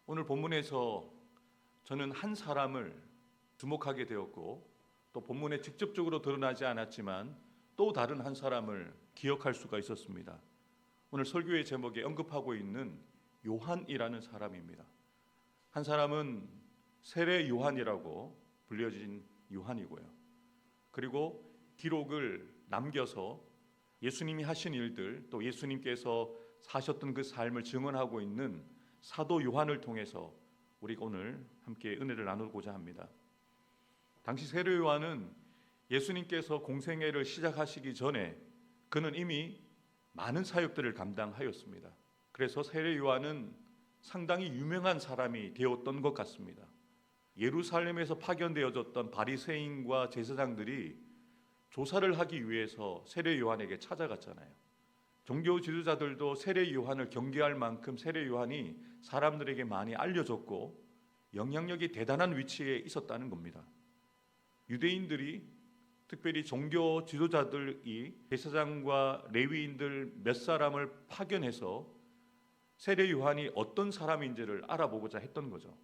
오늘 본문에서 저는 한 사람을 주목하게 되었고, 또 본문에 직접적으로 드러나지 않았지만 또 다른 한 사람을 기억할 수가 있었습니다. 오늘 설교의 제목에 언급하고 있는 요한이라는 사람입니다. 한 사람은 세례 요한이라고 불려진 요한이고요. 그리고 기록을 남겨서 예수님이 하신 일들, 또 예수님께서 사셨던 그 삶을 증언하고 있는 사도 요한을 통해서 우리가 오늘 함께 은혜를 나누고자 합니다. 당시 세례 요한은 예수님께서 공생애를 시작하시기 전에 그는 이미 많은 사역들을 감당하였습니다. 그래서 세례 요한은 상당히 유명한 사람이 되었던 것 같습니다. 예루살렘에서 파견되어졌던 바리새인과 제사장들이 조사를 하기 위해서 세례 요한에게 찾아갔잖아요. 종교 지도자들도 세례 요한을 경계할 만큼 세례 요한이 사람들에게 많이 알려졌고 영향력이 대단한 위치에 있었다는 겁니다. 유대인들이, 특별히 종교 지도자들이 제사장과 레위인들 몇 사람을 파견해서 세례 요한이 어떤 사람인지를 알아보고자 했던 거죠.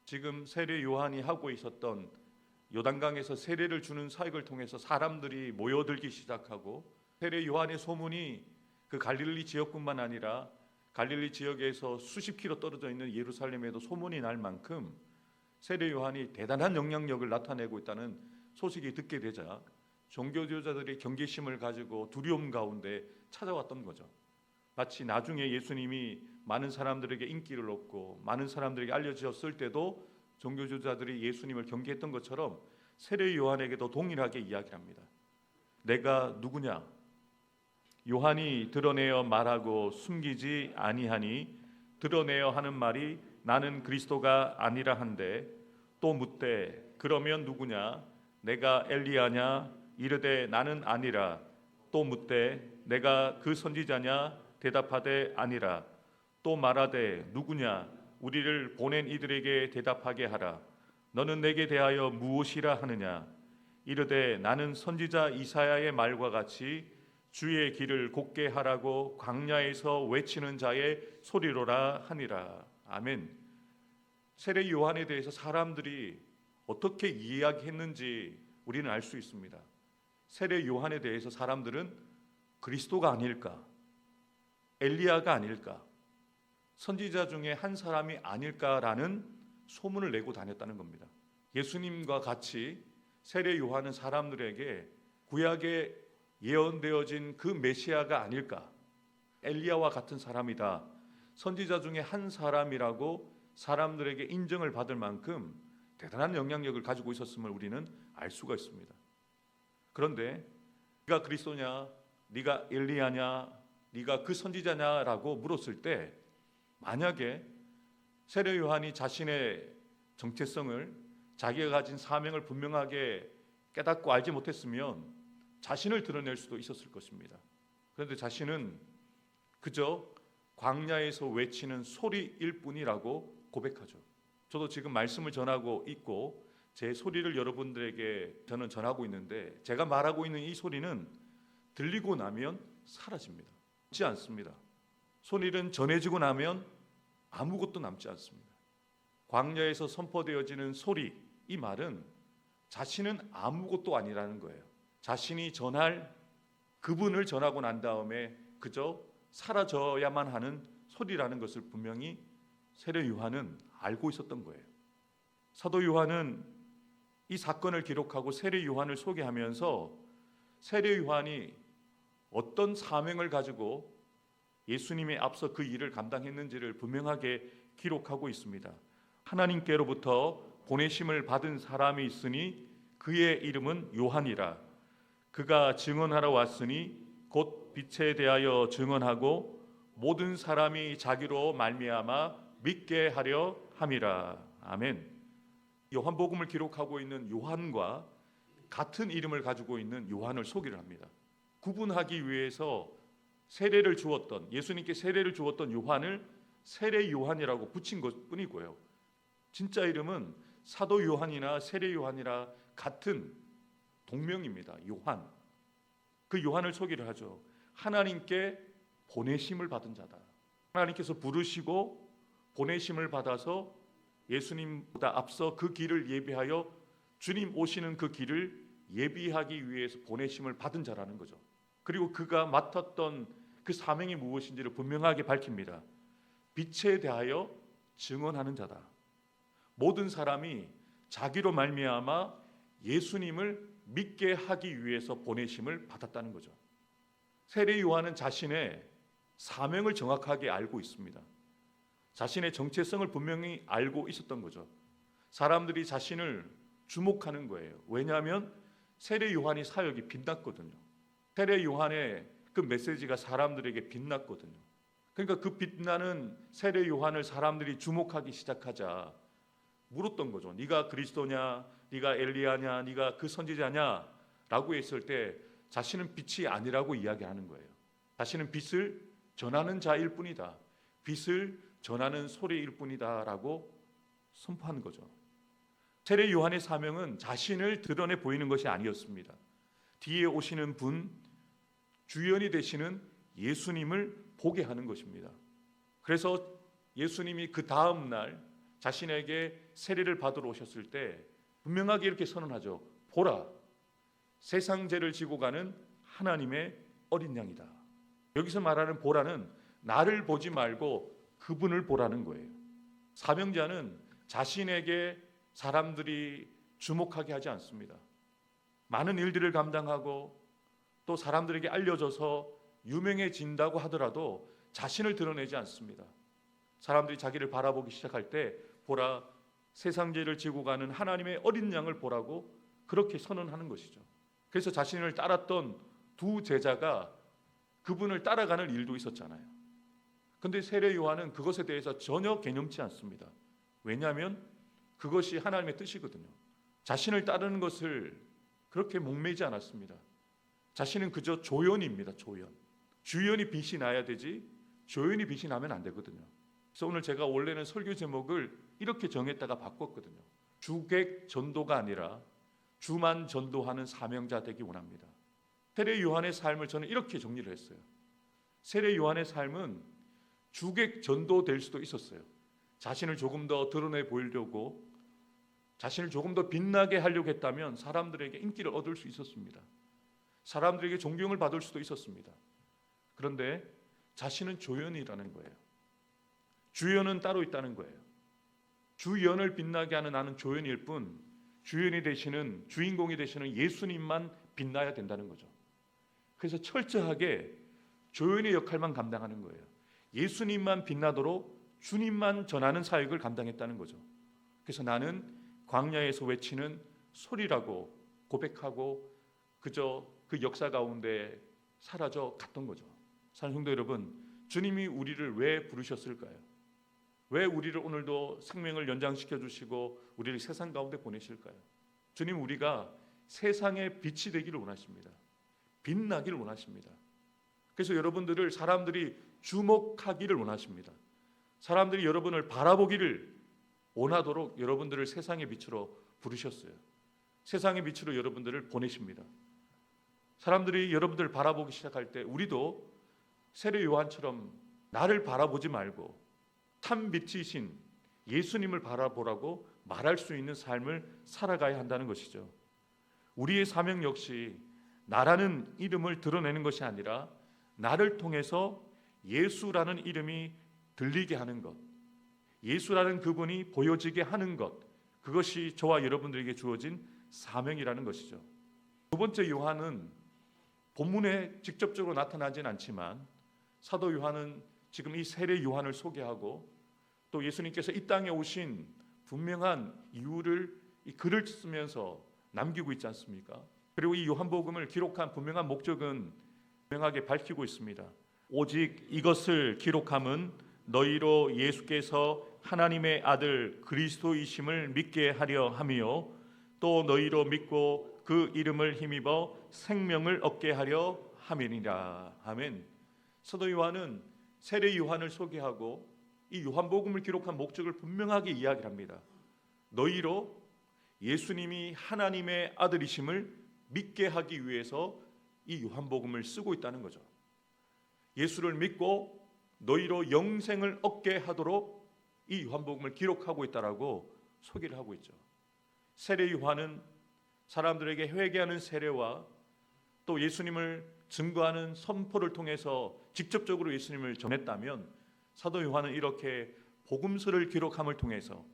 지금 세례 요한이 하고 있었던 요단강에서 세례를 주는 사역을 통해서 사람들이 모여들기 시작하고, 세례 요한의 소문이 그 갈릴리 지역뿐만 아니라 갈릴리 지역에서 수십 킬로 떨어져 있는 예루살렘에도 소문이 날 만큼 세례 요한이 대단한 영향력을 나타내고 있다는 소식이 듣게 되자 종교 지도자들이 경계심을 가지고 두려움 가운데 찾아왔던 거죠. 마치 나중에 예수님이 많은 사람들에게 인기를 얻고 많은 사람들에게 알려졌을 때도 종교 지도자들이 예수님을 경계했던 것처럼 세례 요한에게도 동일하게 이야기를 합니다. 내가 누구냐? 요한이 드러내어 말하고 숨기지 아니하니 드러내어 하는 말이 나는 그리스도가 아니라 한데, 또 묻되 그러면 누구냐? 내가 엘리야냐? 이르되 나는 아니라. 또 묻되 내가 그 선지자냐? 대답하되 아니라. 또 말하되 누구냐? 우리를 보낸 이들에게 대답하게 하라. 너는 내게 대하여 무엇이라 하느냐? 이르되 나는 선지자 이사야의 말과 같이 주의 길을 곧게 하라고 광야에서 외치는 자의 소리로라 하니라. 아멘. 세례 요한에 대해서 사람들이 어떻게 이야기했는지 우리는 알 수 있습니다. 세례 요한에 대해서 사람들은 그리스도가 아닐까, 엘리야가 아닐까, 선지자 중에 한 사람이 아닐까라는 소문을 내고 다녔다는 겁니다. 예수님과 같이 세례 요한은 사람들에게 구약에 예언되어진 그 메시아가 아닐까, 엘리야와 같은 사람이다, 선지자 중에 한 사람이라고 사람들에게 인정을 받을 만큼 대단한 영향력을 가지고 있었음을 우리는 알 수가 있습니다. 그런데 네가 그리스도냐, 네가 엘리야냐, 네가 그 선지자냐라고 물었을 때, 만약에 세례 요한이 자신의 정체성을, 자기가 가진 사명을 분명하게 깨닫고 알지 못했으면 자신을 드러낼 수도 있었을 것입니다. 그런데 자신은 그저 광야에서 외치는 소리일 뿐이라고 고백하죠. 저도 지금 말씀을 전하고 있고 제 소리를 여러분들에게 저는 전하고 있는데, 제가 말하고 있는 이 소리는 들리고 나면 사라집니다. 남지 않습니다. 소리는 전해지고 나면 아무것도 남지 않습니다. 광야에서 선포되어지는 소리, 이 말은 자신은 아무것도 아니라는 거예요. 자신이 전할 그분을 전하고 난 다음에 그저 사라져야만 하는 소리라는 것을 분명히 세례 요한은 알고 있었던 거예요. 사도 요한은 이 사건을 기록하고 세례 요한을 소개하면서 세례 요한이 어떤 사명을 가지고 예수님의 앞서 그 일을 감당했는지를 분명하게 기록하고 있습니다. 하나님께로부터 보내심을 받은 사람이 있으니 그의 이름은 요한이라. 그가 증언하러 왔으니 곧 빛에 대하여 증언하고 모든 사람이 자기로 말미암아 믿게 하려 함이라. 아멘. 요한복음을 기록하고 있는 요한과 같은 이름을 가지고 있는 요한을 소개를 합니다. 구분하기 위해서 세례를 주었던, 예수님께 세례를 주었던 요한을 세례 요한이라고 붙인 것뿐이고요. 진짜 이름은 사도 요한이나 세례 요한이라 같은 동명입니다. 요한. 그 요한을 소개를 하죠. 하나님께 보내심을 받은 자다. 하나님께서 부르시고 보내심을 받아서 예수님보다 앞서 그 길을 예비하여 주님 오시는 그 길을 예비하기 위해서 보내심을 받은 자라는 거죠. 그리고 그가 맡았던 그 사명이 무엇인지를 분명하게 밝힙니다. 빛에 대하여 증언하는 자다. 모든 사람이 자기로 말미암아 예수님을 믿게 하기 위해서 보내심을 받았다는 거죠. 세례 요한은 자신의 사명을 정확하게 알고 있습니다. 자신의 정체성을 분명히 알고 있었던 거죠. 사람들이 자신을 주목하는 거예요. 왜냐하면 세례 요한이 사역이 빛났거든요. 세례 요한의 그 메시지가 사람들에게 빛났거든요. 그러니까 그 빛나는 세례 요한을 사람들이 주목하기 시작하자 물었던 거죠. 네가 그리스도냐, 네가 엘리야냐, 네가 그 선지자냐 라고 했을 때 자신은 빛이 아니라고 이야기하는 거예요. 자신은 빛을 전하는 자일 뿐이다. 빛을 전하는 소리일 뿐이다 라고 선포하는 거죠. 세례 요한의 사명은 자신을 드러내 보이는 것이 아니었습니다. 뒤에 오시는 분, 주연이 되시는 예수님을 보게 하는 것입니다. 그래서 예수님이 그 다음 날 자신에게 세례를 받으러 오셨을 때 분명하게 이렇게 선언하죠. 보라, 세상 죄를 지고 가는 하나님의 어린 양이다. 여기서 말하는 보라는 나를 보지 말고 그분을 보라는 거예요. 사명자는 자신에게 사람들이 주목하게 하지 않습니다. 많은 일들을 감당하고 또 사람들에게 알려져서 유명해진다고 하더라도 자신을 드러내지 않습니다. 사람들이 자기를 바라보기 시작할 때 보라, 세상 죄를 지고 가는 하나님의 어린 양을 보라고 그렇게 선언하는 것이죠. 그래서 자신을 따랐던 두 제자가 그분을 따라가는 일도 있었잖아요. 그런데 세례 요한은 그것에 대해서 전혀 개념치 않습니다. 왜냐하면 그것이 하나님의 뜻이거든요. 자신을 따르는 것을 그렇게 목매지 않았습니다. 자신은 그저 조연입니다. 조연. 주연이 빛이 나야 되지 조연이 빛이 나면 안 되거든요. 그래서 오늘 제가 원래는 설교 제목을 이렇게 정했다가 바꿨거든요. 주객 전도가 아니라 주만 전도하는 사명자 되기 원합니다. 세례 요한의 삶을 저는 이렇게 정리를 했어요. 세례 요한의 삶은 주객 전도될 수도 있었어요. 자신을 조금 더 드러내 보이려고 자신을 조금 더 빛나게 하려고 했다면 사람들에게 인기를 얻을 수 있었습니다. 사람들에게 존경을 받을 수도 있었습니다. 그런데 자신은 조연이라는 거예요. 주연은 따로 있다는 거예요. 주연을 빛나게 하는 나는 조연일 뿐 주연이 되시는 주인공이 되시는 예수님만 빛나야 된다는 거죠. 그래서 철저하게 조연의 역할만 감당하는 거예요. 예수님만 빛나도록 주님만 전하는 사역을 감당했다는 거죠. 그래서 나는 광야에서 외치는 소리라고 고백하고 그저 그 역사 가운데 사라져 갔던 거죠. 사랑하는 성도 여러분, 주님이 우리를 왜 부르셨을까요? 왜 우리를 오늘도 생명을 연장시켜 주시고 우리를 세상 가운데 보내실까요? 주님, 우리가 세상의 빛이 되기를 원하십니다. 빛나기를 원하십니다. 그래서 여러분들을 사람들이 주목하기를 원하십니다. 사람들이 여러분을 바라보기를 원하도록 여러분들을 세상의 빛으로 부르셨어요. 세상의 빛으로 여러분들을 보내십니다. 사람들이 여러분들을 바라보기 시작할 때 우리도 세례 요한처럼 나를 바라보지 말고 참 빛이신 예수님을 바라보라고 말할 수 있는 삶을 살아가야 한다는 것이죠. 우리의 사명 역시 나라는 이름을 드러내는 것이 아니라 나를 통해서 예수라는 이름이 들리게 하는 것, 예수라는 그분이 보여지게 하는 것, 그것이 저와 여러분들에게 주어진 사명이라는 것이죠. 두 번째 요한은 본문에 직접적으로 나타나진 않지만 사도 요한은 지금 이 세례 요한을 소개하고 또 예수님께서 이 땅에 오신 분명한 이유를 이 글을 쓰면서 남기고 있지 않습니까? 그리고 이 요한복음을 기록한 분명한 목적은 분명하게 밝히고 있습니다. 오직 이것을 기록함은 너희로 예수께서 하나님의 아들 그리스도이심을 믿게 하려 함이요 또 너희로 믿고 그 이름을 힘입어 생명을 얻게 하려 함이니라. 아멘. 사도 요한은 세례 요한을 소개하고 이 요한복음을 기록한 목적을 분명하게 이야기를 합니다. 너희로 예수님이 하나님의 아들이심을 믿게 하기 위해서 이 요한복음을 쓰고 있다는 거죠. 예수를 믿고 너희로 영생을 얻게 하도록 이 요한복음을 기록하고 있다라고 소개를 하고 있죠. 세례 요한은 사람들에게 회개하는 세례와 또 예수님을 증거하는 선포를 통해서 직접적으로 예수님을 전했다면, 사도 요한은 이렇게 복음서를 기록함을 통해서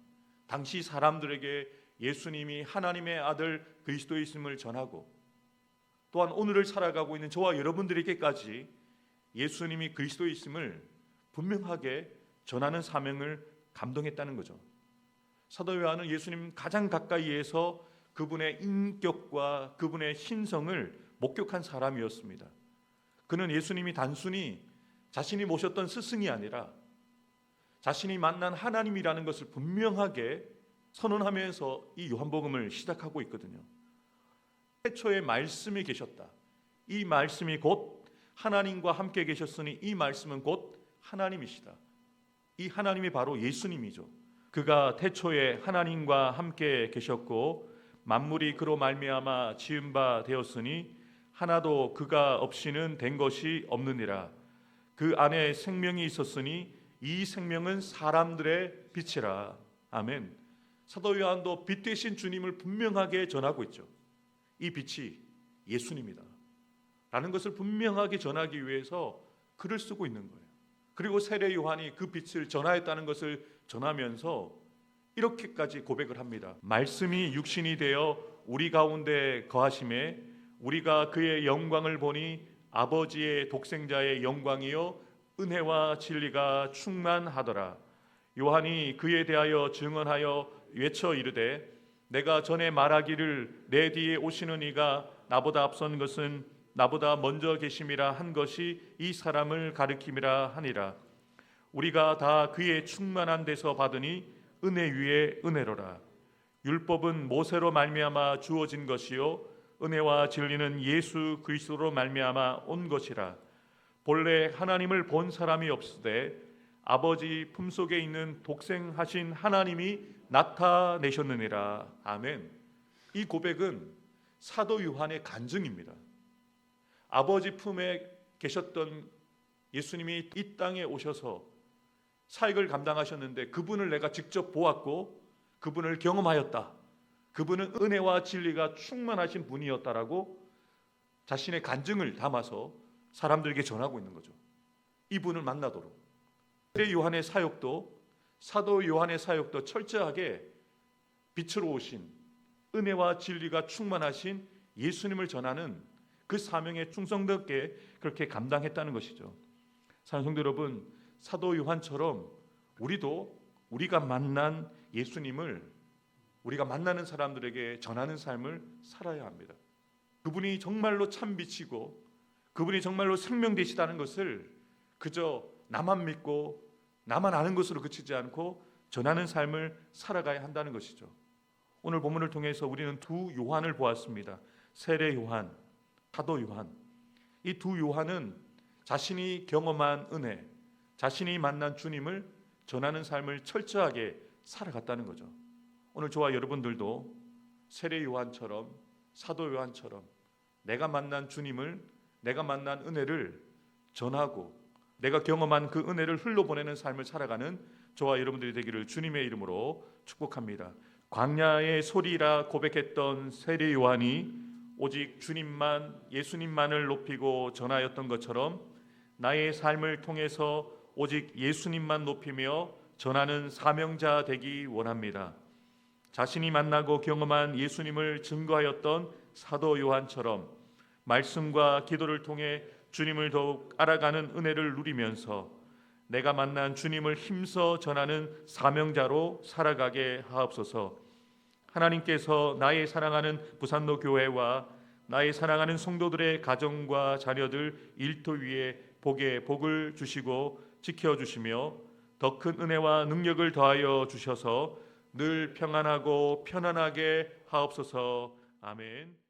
당시 사람들에게 예수님이 하나님의 아들 그리스도이심을 전하고, 또한 오늘을 살아가고 있는 저와 여러분들에게까지 예수님이 그리스도이심을 분명하게 전하는 사명을 감동했다는 거죠. 사도 요한은 예수님 가장 가까이에서 그분의 인격과 그분의 신성을 목격한 사람이었습니다. 그는 예수님이 단순히 자신이 모셨던 스승이 아니라 자신이 만난 하나님이라는 것을 분명하게 선언하면서 이 요한복음을 시작하고 있거든요. 태초에 말씀이 계셨다. 이 말씀이 곧 하나님과 함께 계셨으니 이 말씀은 곧 하나님이시다. 이 하나님이 바로 예수님이죠. 그가 태초에 하나님과 함께 계셨고 만물이 그로 말미암아 지은 바 되었으니 하나도 그가 없이는 된 것이 없느니라. 그 안에 생명이 있었으니 이 생명은 사람들의 빛이라. 아멘. 사도 요한도 빛 되신 주님을 분명하게 전하고 있죠. 이 빛이 예수님이다 라는 것을 분명하게 전하기 위해서 글을 쓰고 있는 거예요. 그리고 세례 요한이 그 빛을 전하였다는 것을 전하면서 이렇게까지 고백을 합니다. 말씀이 육신이 되어 우리 가운데 거하심에 우리가 그의 영광을 보니 아버지의 독생자의 영광이요 은혜와 진리가 충만하더라. 요한이 그에 대하여 증언하여 외쳐 이르되 내가 전에 말하기를 내 뒤에 오시는 이가 나보다 앞선 것은 나보다 먼저 계심이라 한 것이 이 사람을 가리킴이라 하니라. 우리가 다 그의 충만한 데서 받으니 은혜 위에 은혜로라. 율법은 모세로 말미암아 주어진 것이요 은혜와 진리는 예수 그리스도로 말미암아 온 것이라. 본래 하나님을 본 사람이 없으되 아버지 품속에 있는 독생하신 하나님이 나타내셨느니라. 아멘. 이 고백은 사도 요한의 간증입니다. 아버지 품에 계셨던 예수님이 이 땅에 오셔서 사역을 감당하셨는데 그분을 내가 직접 보았고 그분을 경험하였다. 그분은 은혜와 진리가 충만하신 분이었다라고 자신의 간증을 담아서 사람들에게 전하고 있는 거죠. 이분을 만나도록. 세례 요한의 사역도, 사도 요한의 사역도 철저하게 빛으로 오신 은혜와 진리가 충만하신 예수님을 전하는 그 사명에 충성되게 그렇게 감당했다는 것이죠. 사랑하는 성도 여러분, 사도 요한처럼 우리도 우리가 만난 예수님을 우리가 만나는 사람들에게 전하는 삶을 살아야 합니다. 그분이 정말로 참 빛이고 그분이 정말로 생명 되시다는 것을 그저 나만 믿고 나만 아는 것으로 그치지 않고 전하는 삶을 살아가야 한다는 것이죠. 오늘 본문을 통해서 우리는 두 요한을 보았습니다. 세례 요한, 사도 요한. 이 두 요한은 자신이 경험한 은혜, 자신이 만난 주님을 전하는 삶을 철저하게 살아갔다는 거죠. 오늘 저와 여러분들도 세례 요한처럼 사도 요한처럼 내가 만난 주님을, 내가 만난 은혜를 전하고 내가 경험한 그 은혜를 흘러보내는 삶을 살아가는 저와 여러분들이 되기를 주님의 이름으로 축복합니다. 광야의 소리라 고백했던 세례 요한이 오직 주님만, 예수님만을 높이고 전하였던 것처럼 나의 삶을 통해서 오직 예수님만 높이며 전하는 사명자 되기 원합니다. 자신이 만나고 경험한 예수님을 증거하였던 사도 요한처럼 말씀과 기도를 통해 주님을 더욱 알아가는 은혜를 누리면서 내가 만난 주님을 힘써 전하는 사명자로 살아가게 하옵소서. 하나님께서 나의 사랑하는 부산로 교회와 나의 사랑하는 성도들의 가정과 자녀들 일터 위에 복에 복을 주시고 지켜주시며 더 큰 은혜와 능력을 더하여 주셔서 늘 평안하고 편안하게 하옵소서. 아멘.